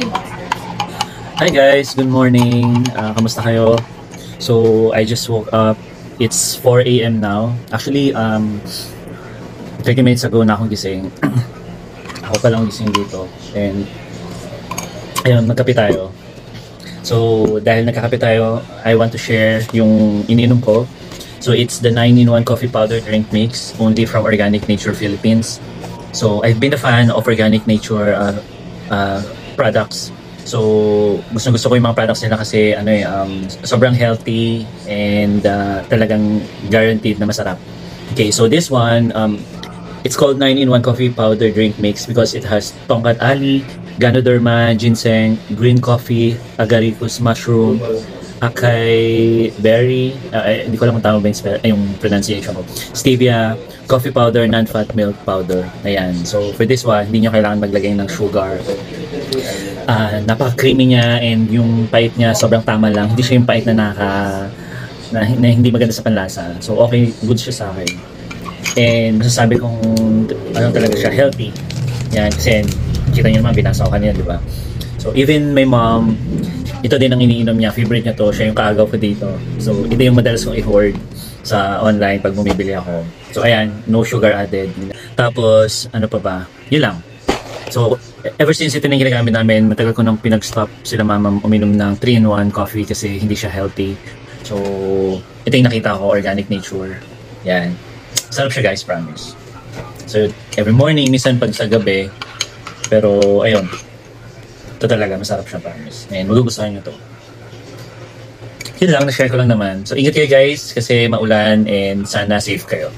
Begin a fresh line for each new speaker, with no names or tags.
Hi guys, good morning. Kamusta kayo? So, I just woke up. It's 4 a.m. now. Actually, 30 minutes ago na akong gising. Ako pa lang gising dito. And, ayun, magkape tayo. So, dahil nagkakape tayo, I want to share yung iniinom ko. So, it's the 9-in-1 coffee powder drink mix, only from Organic Nature Philippines. So, I've been a fan of Organic Nature products. So, gusto ko yung mga products nila kasi sobrang healthy and talagang guaranteed na masarap. Okay, so this one, it's called 9-in-1 coffee powder drink mix because it has tongkat ali, ganoderma, ginseng, green coffee, agaricus mushroom, acai berry, hindi ko alam kung tama ba yung pronunciation ko, stevia, coffee powder, non-fat milk powder. Ayan. So, for this one, hindi nyo kailangan maglagay ng sugar. Napaka-creamy niya and yung pait niya sobrang tama lang. Hindi siya yung pait na hindi maganda sa panlasa. So, okay, good siya sa akin. And masasabi kong talaga siya, healthy. Yan, kasi kita niyo naman, binasa ko kanina, di ba? So, even my mom, ito din ang iniinom niya. Favorite niya to. Siya yung kaagaw ko dito. So, ito yung madalas kong i-hoard sa online pag bumibili ako. So, ayan, no sugar added. Tapos, ano pa ba? Yun lang. So, ever since ito na yung ginagamit namin, matagal ko nang pinag-stop sila mama uminom ng 3-in-1 coffee kasi hindi siya healthy. So, ito yung nakita ko, Organic Nature. Yan. Sarap siya guys, promise. So, every morning, minsan pag sa gabi, pero ayun, ito talaga, masarap siya, promise. And magugustuhan nyo to. Yun lang, na-share ko lang naman. So, ingat kayo guys kasi maulan and sana safe kayo.